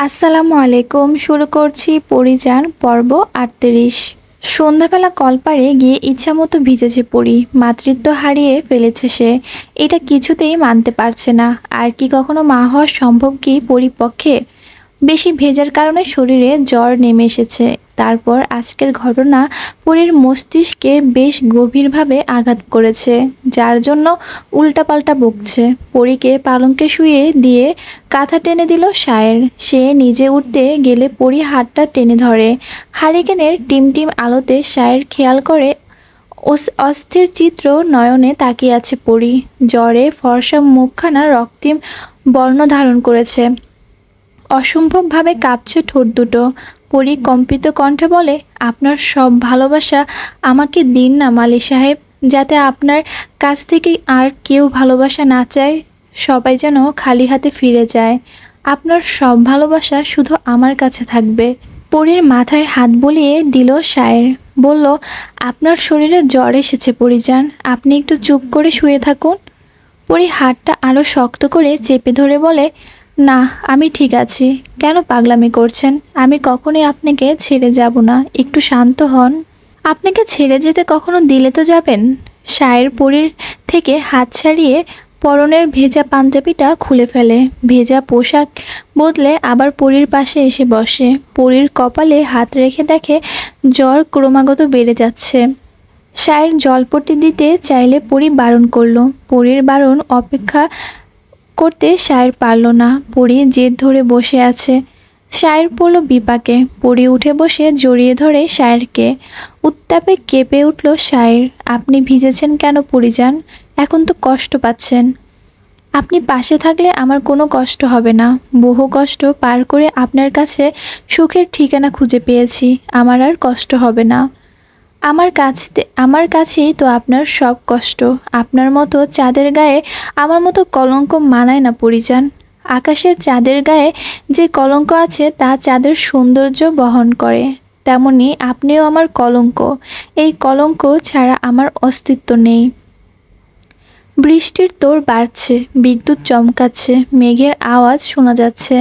আসসালামু আলাইকুম। শুরু করছি পরিযান পর্ব ৩৮। সন্ধ্যাবেলা কলপারে গিয়ে ইচ্ছামতো ভিজেছে পরি। মাতৃত্ব হারিয়ে ফেলেছে সে। এটা কিছুতেই মানতে পারছে না। আর কি কখনো মা হওয়া সম্ভব কি পরিপক্ষে? বেশি ভেজার কারণে শরীরে জ্বর নেমে এসেছে। তারপর আজকের ঘটনা পরীর মস্তিষ্কে বেশ গভীরভাবে আঘাত করেছে, যার জন্য উল্টাপাল্টা বকছে। পরীকে পালঙ্কে শুয়ে দিয়ে কাঁথা টেনে দিল সায়ের। সে নিজে উঠতে গেলে পরী হাতটা টেনে ধরে। হারিকেনের টিমটিম আলোতে সায়ের খেয়াল করে অস্থির চিত্র নয়নে তাকিয়ে আছে পরী। জ্বরে ফর্সা মুখখানা রক্তিম বর্ণ ধারণ করেছে। অসম্ভবভাবে কাঁপছে ঠোঁট দুটো। পরী কম্পিত কণ্ঠে বলে, আপনার সব ভালোবাসা আমাকে দিন না মালি সাহেব, যাতে আপনার কাছ থেকে আর কেউ ভালোবাসা না চায়। সবাই যেন খালি হাতে ফিরে যায়। আপনার সব ভালোবাসা শুধু আমার কাছে থাকবে। পরীর মাথায় হাত বুলিয়ে দিল সায়ের। বলল, আপনার শরীরে জ্বর এসেছে পরিজান, আপনি একটু চুপ করে শুয়ে থাকুন। পরী হাতটা আরও শক্ত করে চেপে ধরে বলে, না, আমি ঠিক আছি। কেন পাগলামি করছেন? আমি কখনোই আপনাকে ছেড়ে যাব না। একটু শান্ত হন। আপনাকে ছেড়ে যেতে কখনো দিলে তো যাবেন? সায়ের পরীর থেকে হাত ছাড়িয়ে পরনের ভেজা পাঞ্জাবিটা খুলে ফেলে। ভেজা পোশাক বদলে আবার পরীর পাশে এসে বসে। পরীর কপালে হাত রেখে দেখে জ্বর ক্রমাগত বেড়ে যাচ্ছে। সায়ের জলপট্টি দিতে চাইলে পরী বারণ করলো। পরীর বারণ অপেক্ষা করতে সায়ের পারল না। পরী জেদ ধরে বসে আছে। সায়ের পড়ল বিপাকে। পরী উঠে বসে জড়িয়ে ধরে সায়েরকে। উত্তাপে কেঁপে উঠল সায়ের। আপনি ভিজেছেন কেন পরিজান? এখন তো কষ্ট পাচ্ছেন। আপনি পাশে থাকলে আমার কোনো কষ্ট হবে না। বহু কষ্ট পার করে আপনার কাছে সুখের ঠিকানা খুঁজে পেয়েছি। আমার আর কষ্ট হবে না। আমার কাছেই তো আপনার সব কষ্ট। আপনার মতো চাঁদের গায়ে আমার মতো কলঙ্ক মানায় না পরিজান। আকাশের চাঁদের গায়ে যে কলঙ্ক আছে তা চাঁদের সৌন্দর্য বহন করে। তেমনি আপনিও আমার কলঙ্ক। এই কলঙ্ক ছাড়া আমার অস্তিত্ব নেই। বৃষ্টির তোড় বাড়ছে, বিদ্যুৎ চমকাচ্ছে, মেঘের আওয়াজ শোনা যাচ্ছে।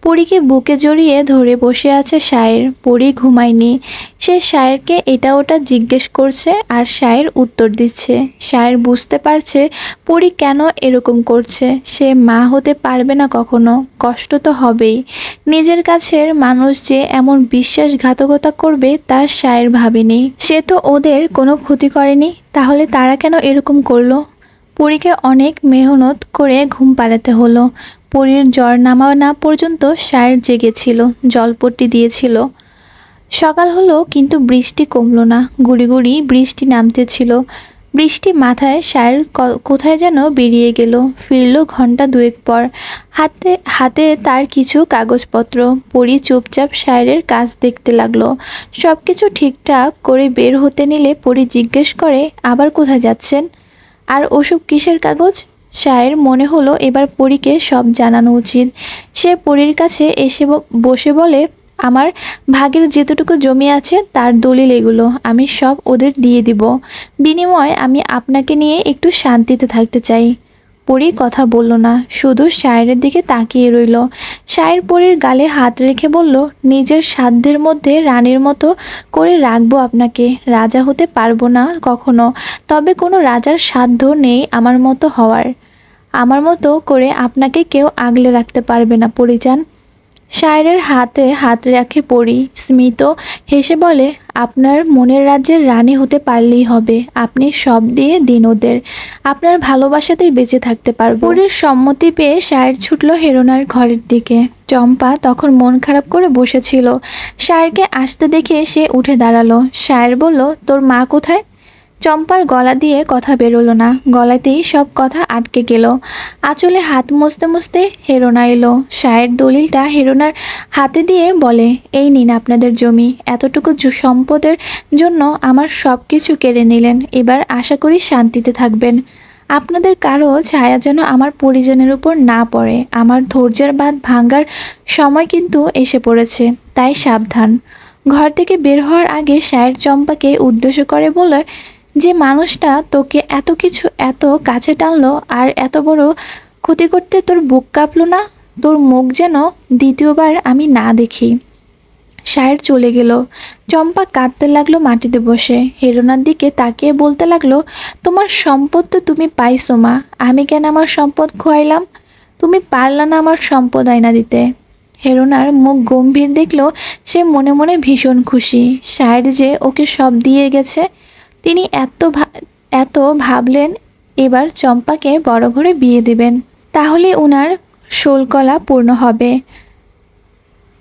পরীকে বুকে জড়িয়ে ধরে বসে আছে সায়ের। পরী ঘুমায়নি। সে সায়েরকে এটা ওটা জিজ্ঞেস করছে আর সায়ের উত্তর দিচ্ছে। সায়ের বুঝতে পারছে পরী কেন এরকম করছে। সে মা হতে পারবে না কখনো। কষ্ট তো হবেই। নিজের কাছের মানুষ যে এমন বিশ্বাসঘাতকতা করবে তা সায়ের ভাবেনি। সে তো ওদের কোনো ক্ষতি করেনি, তাহলে তারা কেন এরকম করলো? পরীকে অনেক মেহনত করে ঘুম পাড়াতে হলো। পরীর জ্বর নামা না পর্যন্ত সায়ের জেগেছিল, জলপট্টি দিয়েছিল। সকাল হলো কিন্তু বৃষ্টি কমলো না। গুড়ি গুড়ি বৃষ্টি নামতেছিল। বৃষ্টি মাথায় সায়ের কোথায় যেন বেরিয়ে গেল। ফিরল ঘন্টা দুয়েক পর। হাতে হাতে তার কিছু কাগজপত্র। পরী চুপচাপ সায়েরের কাজ দেখতে লাগলো। সব কিছু ঠিকঠাক করে বের হতে নিলে পরী জিজ্ঞেস করে, আবার কোথায় যাচ্ছেন? আর ওসব কিসের কাগজ? সায়ের মনে হলো এবার পরীকে সব জানানো উচিত। সে পরীর কাছে এসে বসে বলে, আমার ভাগের যেতটুকু জমি আছে তার দলিল এগুলো। আমি সব ওদের দিয়ে দিব। বিনিময়ে আমি আপনাকে নিয়ে একটু শান্তিতে থাকতে চাই। পরী কথা বলল না, শুধু সায়েরের দিকে তাকিয়ে রইল। সায়ের পরীর গালে হাত রেখে বলল, নিজের সাধ্যের মধ্যে রানীর মতো করে রাখবো আপনাকে। রাজা হতে পারবো না কখনো, তবে কোনো রাজার সাধ্য নেই আমার মতো হওয়ার। আমার মতো করে আপনাকে কেউ আগলে রাখতে পারবে না পরিজান। সায়েরের হাতে হাত রাখে পরী। স্মিত হেসে বলে, আপনার মনের রাজ্যের রানী হতে পারলেই হবে। আপনি সব দিয়ে দিন ওদের। আপনার ভালোবাসাতেই বেঁচে থাকতে পারবো। পরীর সম্মতি পেয়ে সায়ের ছুটল হেরোনার ঘরের দিকে। চম্পা তখন মন খারাপ করে বসেছিল। সায়েরকে আসতে দেখে সে উঠে দাঁড়ালো। সায়ের বলল, তোর মা কোথায়? চম্পার গলা দিয়ে কথা বেরোলো না। গলাতেই সব কথা আটকে গেল। আঁচলে হাত মুছতে মুছতে হেরোনা এলো। সায়ের দলিলটা হেরোনার হাতে দিয়ে বলে, এই নিন আপনাদের জমি। এতটুকু সম্পদের জন্য আমার সব কিছু কেড়ে নিলেন। এবার আশা করি শান্তিতে থাকবেন। আপনাদের কারো ছায়া যেন আমার পরিজনের উপর না পড়ে। আমার ধৈর্যের বাঁধ ভাঙার সময় কিন্তু এসে পড়েছে, তাই সাবধান। ঘর থেকে বের হওয়ার আগে সায়ের চম্পাকে উদ্দেশ্য করে বলে, যে মানুষটা তোকে এত কাছে টানলো আর এত বড় ক্ষতি করতে তোর বুক কাঁপলো না? তোর মুখ যেন দ্বিতীয়বার আমি না দেখি। শায়ের চলে গেল। চম্পা কাঁদতে লাগলো মাটিতে বসে। হেরোনার দিকে তাকিয়ে বলতে লাগলো, তোমার সম্পদ তো তুমি পাইছো মা, আমি কেন আমার সম্পদ খোয়াইলাম? তুমি পারলা না আমার সম্পদ আয়না দিতে। হেরোনার মুখ গম্ভীর দেখলো সে মনে মনে ভীষণ খুশি। শায়ের যে ওকে সব দিয়ে গেছে। তিনি এত ভাবলেন এবার চম্পাকে বড় ঘরে বিয়ে দেবেন, তাহলে ওনার শোলকলা পূর্ণ হবে।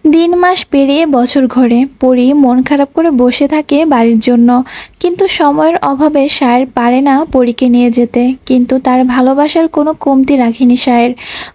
দিন মাস পেরিয়ে বছর ঘরে পরি মন খারাপ করে বসে থাকে বাড়ির জন্য, কিন্তু সময়ের অভাবে শায়ের পারে না পরীকে নিয়ে যেতে। কিন্তু তার ভালোবাসার কোনো কমতি রাখেনি শায়ের।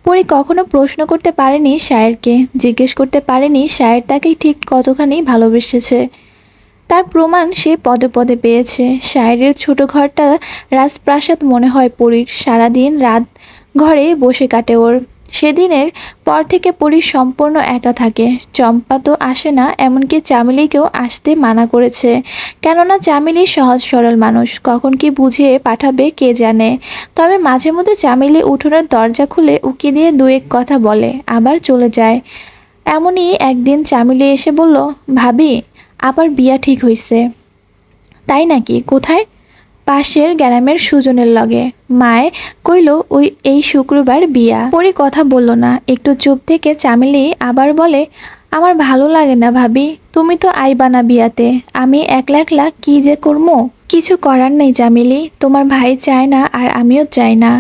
পরি কখনো প্রশ্ন করতে পারেনি শায়েরকে, জিজ্ঞেস করতে পারেনি শায়ের তাকে ঠিক কতখানি ভালোবেসেছে। তার প্রমাণ সে পদে পদে পেয়েছে। শায়েরের ছোট ঘরটা রাজপ্রাসাদ মনে হয় পরীর। সারাদিন রাত ঘরে বসে কাটে ওর। সেদিনের পর থেকে পরি সম্পূর্ণ একা থাকে। চম্পা তো আসে না, এমনকি চামেলিকেও আসতে মানা করেছে, কেননা চামেলি সহজ সরল মানুষ, কখন কি বুঝিয়ে পাঠাবে কে জানে। তবে মাঝে মধ্যে চামেলি উঠোনের দরজা খুলে উকি দিয়ে দু এক কথা বলে, আবার চলে যায়। এমনই একদিন চামেলি এসে বলল, ভাবি আবার বিয়া ঠিক হইছে। তাই নাকি? কোথায়? পাশের গ্রামের সুজনের লগে। মায়ে কইল এই শুক্রবার বিয়া। পরি কথা বলল না, একটু চুপ থেকে চামেলি আবার বলে, আমার ভালো লাগে না ভাবি, তুমি তো আইবা না বিয়াতে, আমি একলা একলা কি যে করবো। কিছু করার নেই চামেলি, তোমার ভাই চায় না আর আমিও চাই না।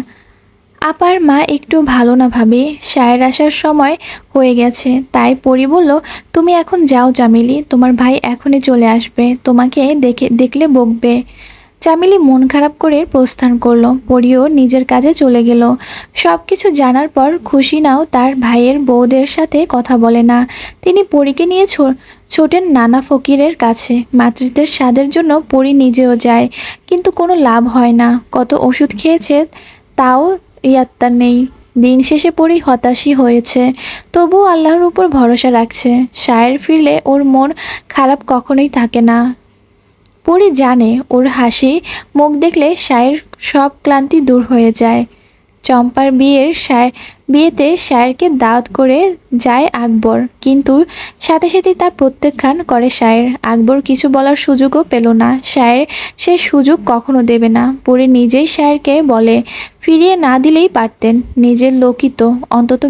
আপার মা একটু ভালো না ভাবি, শায়ের আসার সময় হয়ে গেছে। তাই পরি বলল, তুমি এখন যাও চামেলি, তোমার ভাই এখনই চলে আসবে, তোমাকে দেখলে বকবে। চামেলি মন খারাপ করে প্রস্থান করলো। পরিও নিজের কাজে চলে গেল। সব কিছু জানার পর খুশি নাও তার ভাইয়ের বউদের সাথে কথা বলে না। তিনি পরীকে নিয়ে ছোটেন নানা ফকিরের কাছে। মাতৃত্বের স্বাদের জন্য পরি নিজেও যায়, কিন্তু কোনো লাভ হয় না। কত ওষুধ খেয়েছে তাও ইয়াত্তা নেই। দিন শেষে পরি হতাশই হয়েছে, তবুও আল্লাহর উপর ভরসা রাখছে। শায়ের ফিরলে ওর মন খারাপ কখনোই থাকে না। পরি জানে ওর হাসি মুখ দেখলে শায়ের সব ক্লান্তি দূর হয়ে যায়। চম্পার বিয়েতে শায়েরকে দাওয়াত করে যায় আকবর, কিন্তু সাথে সাথে তার প্রত্যাখ্যান করে শায়ের। আকবর কিছু বলার সুযোগও পেল না। শায়ের সে সুযোগ কখনো দেবে না। পরি নিজেই শায়েরকে বলে, ফিরিয়ে না দিলেই পারতেন, নিজের লোকই তো, অন্তত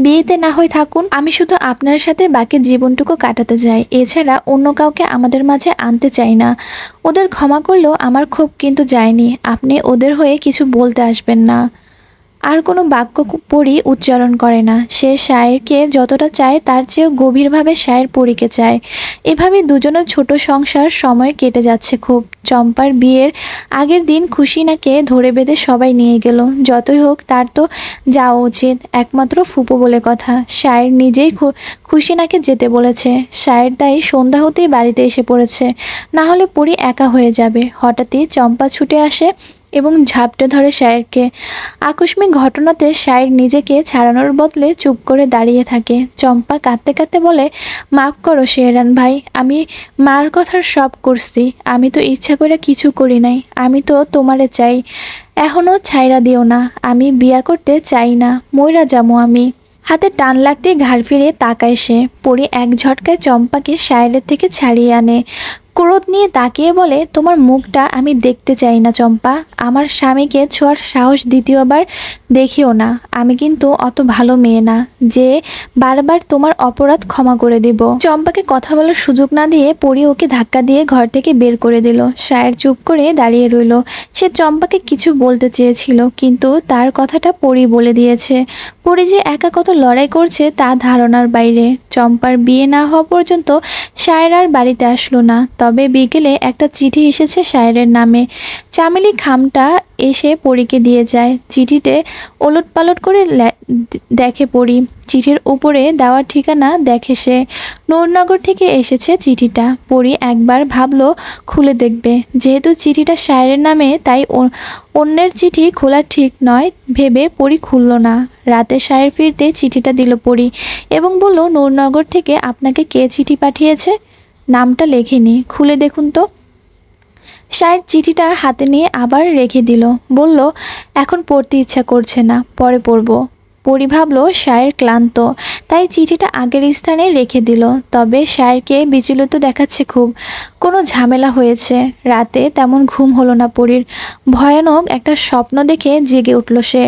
বিয়েতে না হয়ে থাকুন। আমি শুধু আপনার সাথে বাকি জীবনটুকু কাটাতে চাই, এছাড়া অন্য কাউকে আমাদের মাঝে আনতে চাই না। ওদের ক্ষমা করলেও আমার ক্ষোভ কিন্তু যায়নি। আপনি ওদের হয়ে কিছু বলতে আসবেন না। আর কোনো বাক্য পরি উচ্চারণ করে না। সে শায়েরকে যতটা চায় তার চেয়েও গভীরভাবে শায়ের পরীকে চায়। এভাবে দুজনের ছোট সংসার সময় কেটে যাচ্ছে খুব। চম্পার বিয়ের আগের দিন খুশিনাকে ধরে বেঁধে সবাই নিয়ে গেল। যতই হোক তার তো যাওয়া উচিত, একমাত্র ফুপু বলে কথা। শায়ের নিজেই খুশিনাকে যেতে বলেছে। শায়ের তাই সন্ধ্যা হতেই বাড়িতে এসে পড়েছে, না হলে পরি একা হয়ে যাবে। হঠাৎই চম্পা ছুটে আসে এবং ঝাপটে ধরে শায়েরকে। আকস্মিক ঘটনাতে শায়ের নিজেকে ছাড়ানোর বদলে চুপ করে দাঁড়িয়ে থাকে। চম্পা কাঁদতে কাঁদতে বলে, মাফ করো শেহরান ভাই, আমি মার কথার সব করছি, আমি তো ইচ্ছা করে কিছু করি নাই, আমি তো তোমারে চাই, এখনও ছাইরা দিও না, আমি বিয়া করতে চাই না, মইরা যামো আমি। হাতে টান লাগতে ঘাড় ফিরে তাকায় সে। পরি এক ঝটকায় চম্পাকে শায়েরের থেকে ছাড়িয়ে আনে। ক্রোধ নিয়ে তাকিয়ে বলে, তোমার মুখটা আমি দেখতে চাই না চম্পা, আমার স্বামীকে ছোঁয়ার সাহস দ্বিতীয়বার দেখিও না। আমি কিন্তু অত ভালো মেয়ে না যে বারবার তোমার অপরাধ ক্ষমা করে দেব। চম্পাকে কথা বলার সুযোগ না দিয়ে পরি ওকে ধাক্কা দিয়ে ঘর থেকে বের করে দিল। শায়ের চুপ করে দাঁড়িয়ে রইল। সে চম্পাকে কিছু বলতে চেয়েছিল, কিন্তু তার কথাটা পরি বলে দিয়েছে। পরি যে একা কত লড়াই করছে তা ধারণার বাইরে। চম্পার বিয়ে না হওয়া পর্যন্ত শায়ের আর বাড়িতে আসলো না। তবে বিকেলে একটা চিঠি এসেছে শায়েরের নামে। চামেলি খামটা এসে পরীকে দিয়ে যায়। চিঠিতে ওলটপালট করে দেখে পরি। চিঠির উপরে দেওয়া ঠিকানা দেখে সে। নূরনগর থেকে এসেছে চিঠিটা। পরি একবার ভাবলো খুলে দেখবে, যেহেতু চিঠিটা শায়েরের নামে তাই অন্যের চিঠি খোলা ঠিক নয় ভেবে পরি খুলল না। রাতে শায়ের ফিরতে চিঠিটা দিল পরি এবং বলল, নূরনগর থেকে আপনাকে কে চিঠি পাঠিয়েছে? নামটা লেখেনি, খুলে দেখুন তো। শায়ের চিঠিটা হাতে নিয়ে আবার রেখে দিল। বলল, এখন পড়তে ইচ্ছা করছে না, পরে পড়ব। পরি ভাবলো শায়ের ক্লান্ত, তাই চিঠিটা আগের স্থানে রেখে দিল। তবে শায়েরকে বিচলিত দেখাচ্ছে খুব, কোনো ঝামেলা হয়েছে। রাতে তেমন ঘুম হলো না পরির, ভয়ানক একটা স্বপ্ন দেখে জেগে উঠল সে।